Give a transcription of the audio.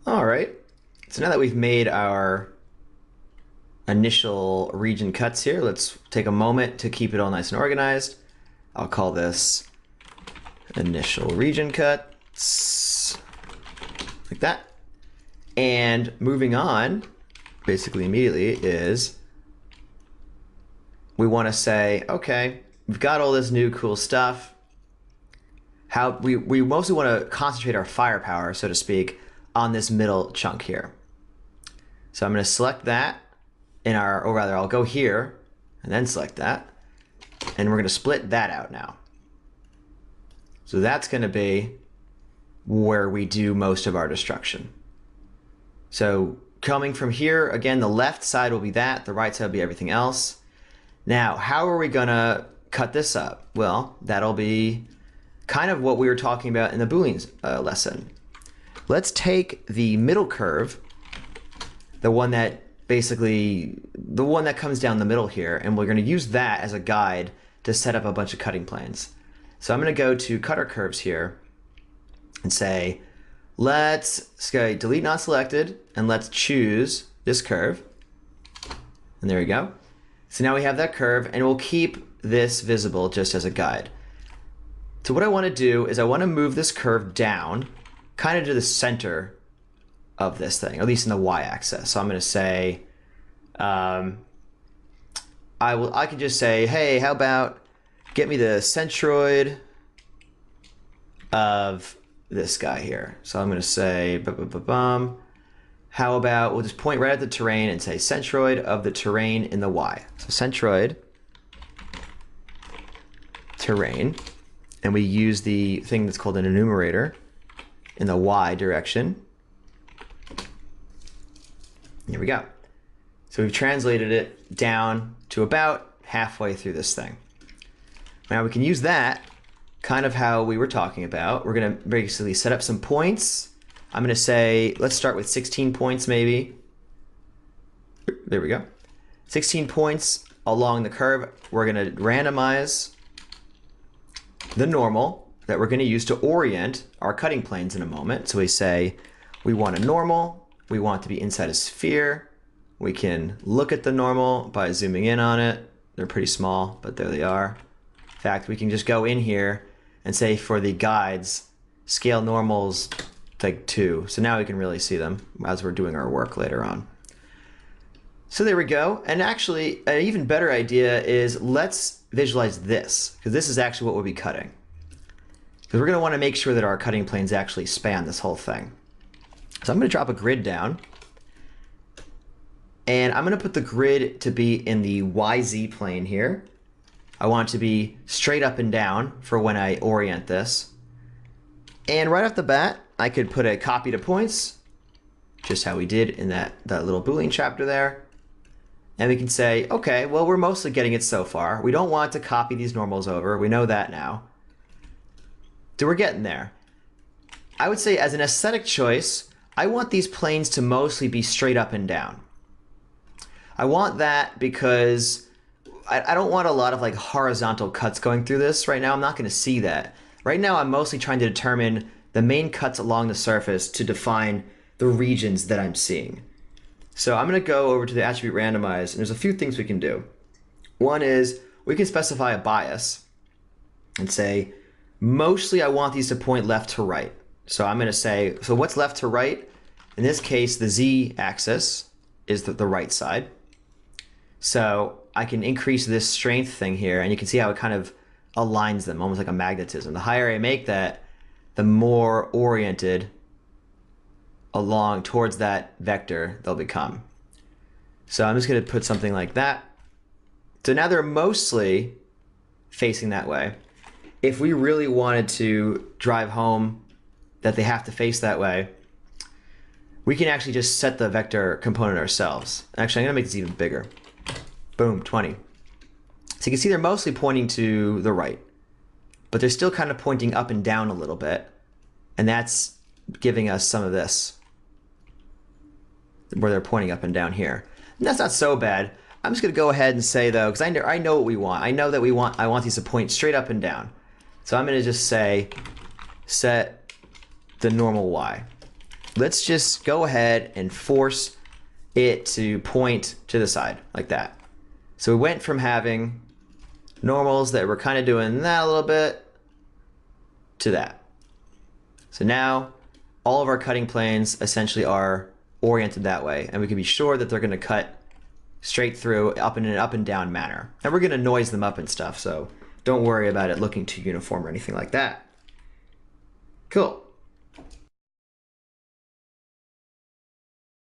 All right. So now that we've made our initial region cuts here, let's take a moment to keep it all nice and organized. I'll call this initial region cuts, like that. And moving on, basically immediately, is we want to say, okay, we've got all this new cool stuff. How we mostly want to concentrate our firepower, so to speak, on this middle chunk here. So I'm going to select that in our, or rather I'll go here and then select that. And we're going to split that out now. So that's going to be where we do most of our destruction. So coming from here, again, the left side will be that, the right side will be everything else. Now, how are we going to cut this up? Well, that'll be kind of what we were talking about in the Boolean lesson. Let's take the middle curve, the one that comes down the middle here, and we're going to use that as a guide to set up a bunch of cutting planes. So I'm going to go to cutter curves here and say, let's delete not selected, and let's choose this curve. And there we go. So now we have that curve, and we'll keep this visible just as a guide. So what I want to do is I want to move this curve down kind of to the center of this thing, at least in the y-axis. So I'm going to say, I can just say, hey, how about get me the centroid of this guy here. So I'm going to say, how about we'll just point right at the terrain and say centroid of the terrain in the y. So centroid terrain, and we use the thing that's called an enumerator in the y direction. Here we go. So we've translated it down to about halfway through this thing. Now we can use that kind of how we were talking about. We're going to basically set up some points. I'm going to say, let's start with 16 points maybe. There we go. 16 points along the curve. We're going to randomize the normal that we're going to use to orient our cutting planes in a moment. So we say we want a normal. We want it to be inside a sphere. We can look at the normal by zooming in on it. They're pretty small, but there they are. In fact, we can just go in here and say for the guides, scale normals like 2. So now we can really see them as we're doing our work later on. So there we go. And actually, an even better idea is let's visualize this, because this is actually what we'll be cutting. Because we're going to want to make sure that our cutting planes actually span this whole thing. So I'm going to drop a grid down. And I'm going to put the grid to be in the YZ plane here. I want it to be straight up and down for when I orient this. And right off the bat, I could put a copy to points, just how we did in that little Boolean chapter there. And we can say, okay, well, we're mostly getting it so far. We don't want to copy these normals over. We know that now. So we're getting there. I would say as an aesthetic choice, I want these planes to mostly be straight up and down. I want that because I don't want a lot of like horizontal cuts going through this right now. I'm not going to see that. Right now, I'm mostly trying to determine the main cuts along the surface to define the regions that I'm seeing. So I'm going to go over to the attribute randomize, and there's a few things we can do. One is we can specify a bias and say, mostly I want these to point left to right. So I'm going to say, so what's left to right? In this case, the z-axis is the right side. So I can increase this strength thing here, and you can see how it kind of aligns them, almost like a magnetism. The higher I make that, the more oriented along towards that vector they'll become. So I'm just going to put something like that. So now they're mostly facing that way. If we really wanted to drive home that they have to face that way, we can actually just set the vector component ourselves. Actually, I'm going to make this even bigger. Boom, 20. So you can see they're mostly pointing to the right, but they're still kind of pointing up and down a little bit. And that's giving us some of this, where they're pointing up and down here. And that's not so bad. I'm just going to go ahead and say, though, because I know what we want. I know that I want these to point straight up and down. So I'm going to just say set the normal y. let's just go ahead and force it to point to the side like that. So we went from having normals that were kind of doing that a little bit to that. So now all of our cutting planes essentially are oriented that way, and we can be sure that they're going to cut straight through up in an up and down manner. And we're going to noise them up and stuff, so don't worry about it looking too uniform or anything like that. Cool.